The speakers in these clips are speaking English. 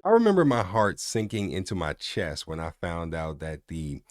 I remember my heart sinking into my chest when I found out that the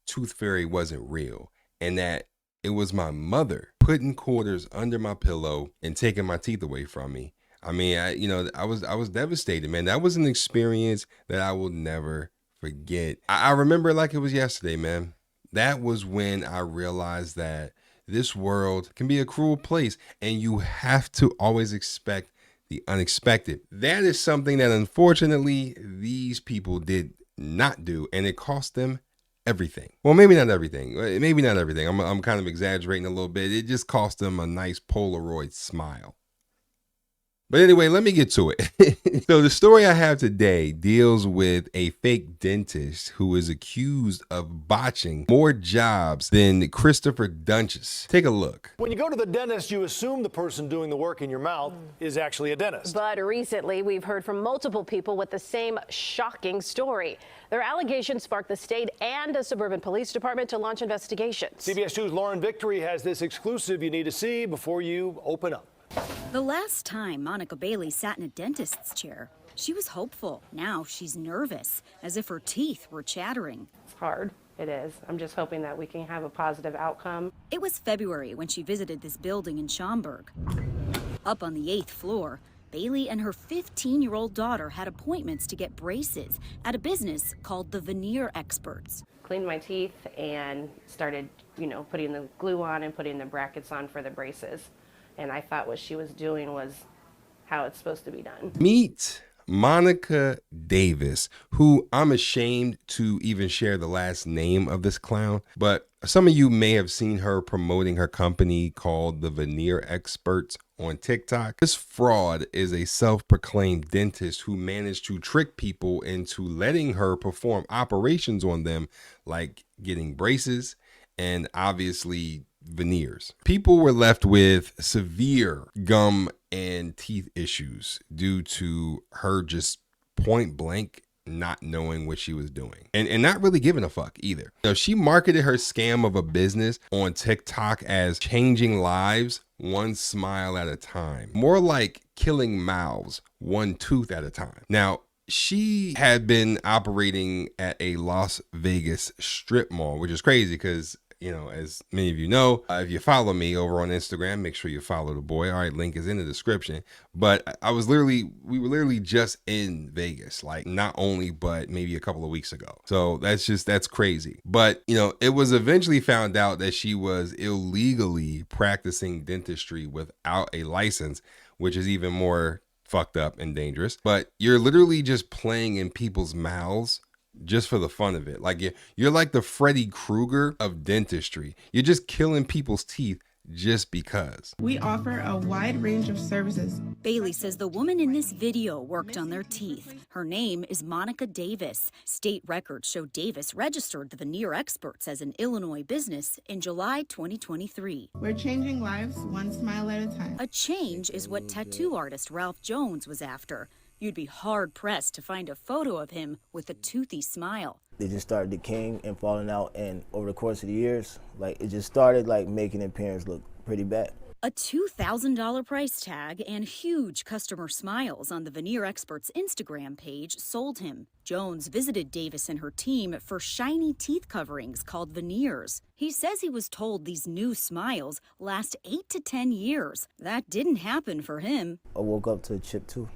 tooth fairy wasn't real and that it was my mother putting quarters under my pillow and taking my teeth away from me. I mean, I was devastated, man. That was an experience that I will never forget. I remember it like it was yesterday, man. That was when I realized that this world can be a cruel place and you have to always expect the unexpected. That is something that unfortunately these people did not do, and it cost them everything. Well, maybe not everything. Maybe not everything. I'm kind of exaggerating a little bit. It just cost them a nice Polaroid smile. But anyway, let me get to it. So the story I have today deals with a fake dentist who is accused of botching more jobs than Christopher Dunches. Take a look. When you go to the dentist, you assume the person doing the work in your mouth is actually a dentist. But recently, we've heard from multiple people with the same shocking story. Their allegations sparked the state and a suburban police department to launch investigations. CBS 2's Lauren Victory has this exclusive you need to see before you open up. The last time Monica Bailey sat in a dentist's chair, she was hopeful. Now she's nervous, as if her teeth were chattering. It's hard. It is. I'm just hoping that we can have a positive outcome. It was February when she visited this building in Schaumburg. Up on the 8th floor, Bailey and her 15-year-old daughter had appointments to get braces at a business called the Veneer Experts. Cleaned my teeth and started, putting the glue on and putting the brackets on for the braces. And I thought what she was doing was how it's supposed to be done. Meet Monica Davis, who I'm ashamed to even share the last name of this clown, but some of you may have seen her promoting her company called the Veneer Experts on TikTok. This fraud is a self-proclaimed dentist who managed to trick people into letting her perform operations on them, like getting braces and obviously veneers. People were left with severe gum and teeth issues due to her just point blank not knowing what she was doing and not really giving a fuck either. She marketed her scam of a business on TikTok as changing lives one smile at a time, more like killing mouths one tooth at a time. Now, she had been operating at a Las Vegas strip mall, which is crazy because as many of you know, if you follow me over on Instagram, make sure you follow the boy. All right, link is in the description. But we were literally just in Vegas, like not only, but maybe a couple of weeks ago. So that's crazy. But, it was eventually found out that she was illegally practicing dentistry without a license, which is even more fucked up and dangerous. But you're literally just playing in people's mouths just for the fun of it. Like you're like the Freddy Krueger of dentistry. You're just killing people's teeth just because. We offer a wide range of services. Bailey says the woman in this video worked on their teeth. Her name is Monica Davis. State records show Davis registered the Veneer Experts as an Illinois business in July 2023. We're changing lives one smile at a time. A change is what tattoo artist Ralph Jones was after. You'd be hard-pressed to find a photo of him with a toothy smile. They just started decaying and falling out, and over the course of the years, it just started making their parents look pretty bad. A $2,000 price tag and huge customer smiles on the Veneer Experts Instagram page sold him. Jones visited Davis and her team for shiny teeth coverings called veneers. He says he was told these new smiles last 8 to 10 years. That didn't happen for him. I woke up to a chipped tooth.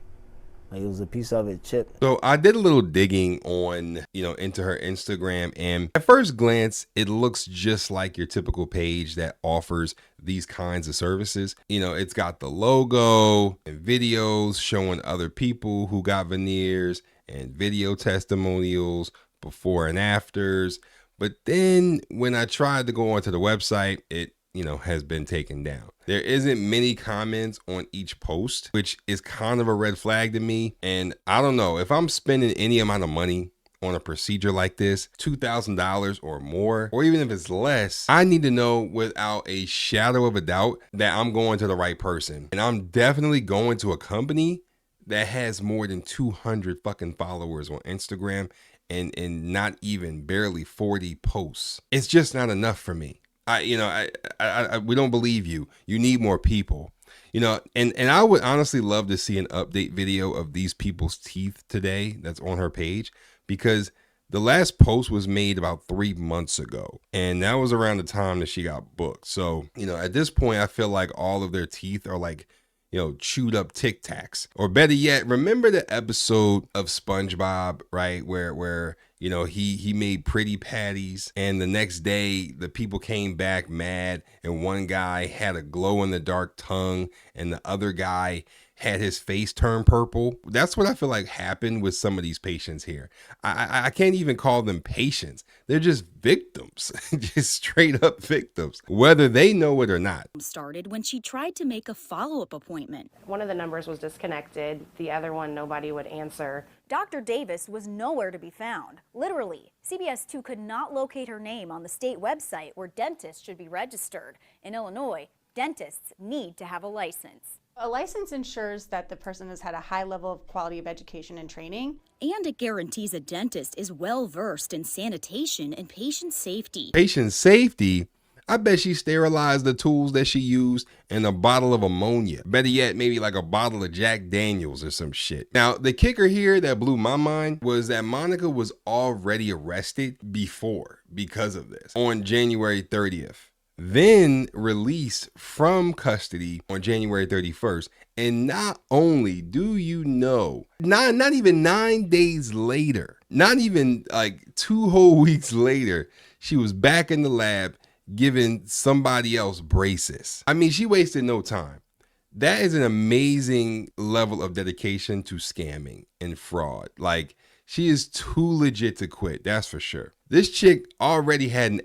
It was a piece of it chipped. So I did a little digging on, into her Instagram, and at first glance, it looks just like your typical page that offers these kinds of services. It's got the logo and videos showing other people who got veneers and video testimonials before and afters. But then when I tried to go onto the website, it has been taken down. There isn't many comments on each post, which is kind of a red flag to me. And I don't know, if I'm spending any amount of money on a procedure like this, $2,000 or more, or even if it's less, I need to know without a shadow of a doubt that I'm going to the right person. And I'm definitely going to a company that has more than 200 fucking followers on Instagram and not even barely 40 posts. It's just not enough for me. We don't believe you. You need more people. And I would honestly love to see an update video of these people's teeth today that's on her page, because the last post was made about 3 months ago, and that was around the time that she got booked. So, at this point, I feel like all of their teeth are like, chewed up Tic Tacs. Or better yet, remember the episode of SpongeBob, right? Where he made pretty patties, and the next day the people came back mad, and one guy had a glow in the dark tongue and the other guy had his face turn purple. That's what I feel like happened with some of these patients here. I can't even call them patients. They're just victims, just straight up victims, whether they know it or not. Started when she tried to make a follow-up appointment. One of the numbers was disconnected. The other one, nobody would answer. Dr. Davis was nowhere to be found. Literally, CBS 2 could not locate her name on the state website where dentists should be registered. In Illinois, dentists need to have a license. A license ensures that the person has had a high level of quality of education and training. And it guarantees a dentist is well-versed in sanitation and patient safety. Patient safety? I bet she sterilized the tools that she used in a bottle of ammonia. Better yet, maybe like a bottle of Jack Daniels or some shit. Now, the kicker here that blew my mind was that Monica was already arrested before because of this on January 30th. Then released from custody on January 31st. And not only do you know, not even 9 days later, not even like 2 whole weeks later, she was back in the lab giving somebody else braces. I mean, she wasted no time. That is an amazing level of dedication to scamming and fraud. Like, she is too legit to quit, that's for sure. This chick already had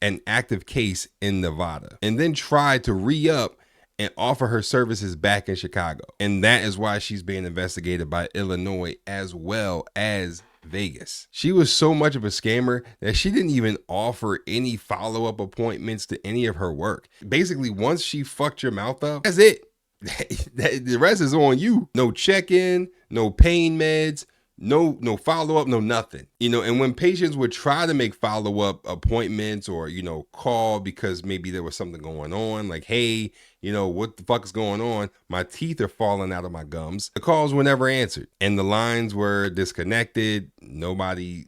an active case in Nevada and then tried to re-up and offer her services back in Chicago. And that is why she's being investigated by Illinois as well as Vegas. She was so much of a scammer that she didn't even offer any follow-up appointments to any of her work. Basically, once she fucked your mouth up, that's it. The rest is on you. No check-in, no pain meds, no follow-up, no nothing. And when patients would try to make follow-up appointments or, call because maybe there was something going on, like, hey, what the fuck is going on? My teeth are falling out of my gums. The calls were never answered and the lines were disconnected. Nobody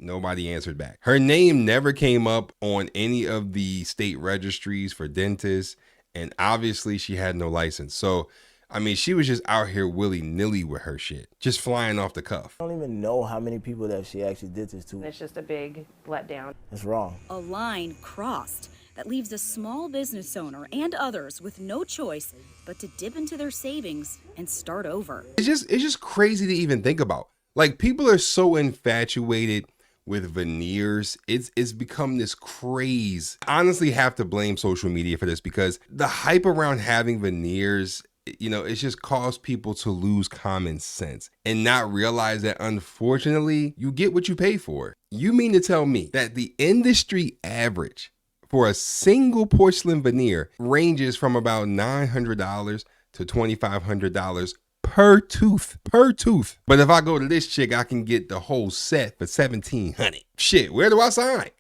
answered back. Her name never came up on any of the state registries for dentists. And obviously she had no license. So, I mean, she was just out here willy-nilly with her shit, just flying off the cuff. I don't even know how many people that she actually did this to. It's just a big letdown. It's wrong. A line crossed that leaves a small business owner and others with no choice but to dip into their savings and start over. It's just crazy to even think about. Like, people are so infatuated with veneers. It's become this craze. I honestly have to blame social media for this, because the hype around having veneers, it's just caused people to lose common sense and not realize that, unfortunately, you get what you pay for. You mean to tell me that the industry average for a single porcelain veneer ranges from about $900 to $2,500 per tooth. But if I go to this chick, I can get the whole set for $1,700. Shit, where do I sign?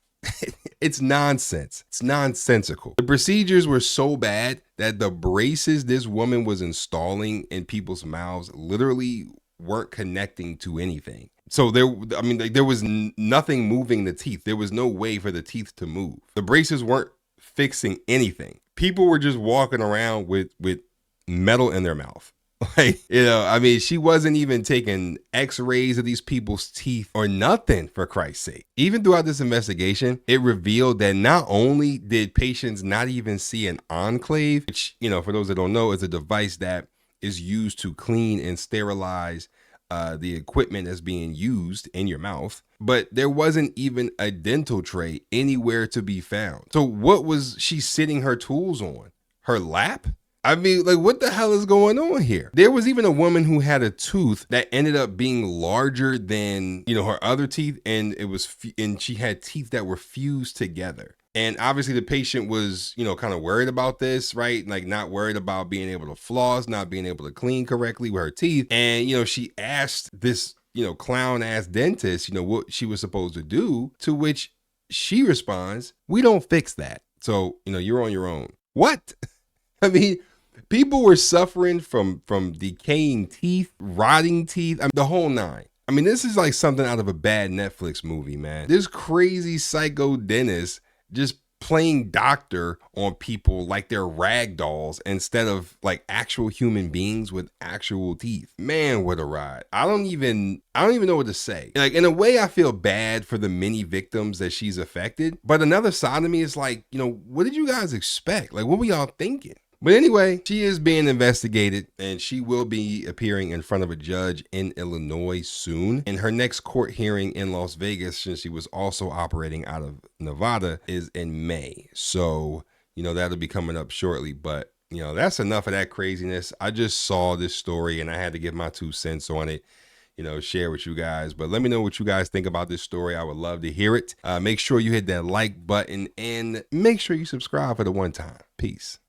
It's nonsense. It's nonsensical. The procedures were so bad that the braces this woman was installing in people's mouths literally weren't connecting to anything. So there was nothing moving the teeth. There was no way for the teeth to move. The braces weren't fixing anything. People were just walking around with metal in their mouth. Like, she wasn't even taking x-rays of these people's teeth or nothing, for Christ's sake. Even throughout this investigation, it revealed that not only did patients not even see an enclave, which, for those that don't know, is a device that is used to clean and sterilize the equipment that's being used in your mouth, but there wasn't even a dental tray anywhere to be found. So what was she sitting her tools on? Her lap? I mean, like, what the hell is going on here? There was even a woman who had a tooth that ended up being larger than, her other teeth, and and she had teeth that were fused together. And obviously the patient was, kind of worried about this, right? Like, not worried about being able to floss, not being able to clean correctly with her teeth. And, she asked this, clown ass dentist, what she was supposed to do, to which she responds, "We don't fix that. So, you're on your own." What? I mean, People were suffering from decaying teeth, rotting teeth, the whole nine. I mean, this is like something out of a bad Netflix movie, man. This crazy psycho dentist just playing doctor on people like they're rag dolls instead of like actual human beings with actual teeth. Man, what a ride. I don't even know what to say. Like, in a way, I feel bad for the many victims that she's affected, but another side of me is like, what did you guys expect? Like, what were y'all thinking? But anyway, she is being investigated and she will be appearing in front of a judge in Illinois soon. And her next court hearing in Las Vegas, since she was also operating out of Nevada, is in May. So, that'll be coming up shortly. But, that's enough of that craziness. I just saw this story and I had to give my 2 cents on it, share with you guys. But let me know what you guys think about this story. I would love to hear it. Make sure you hit that like button and make sure you subscribe for the one time. Peace.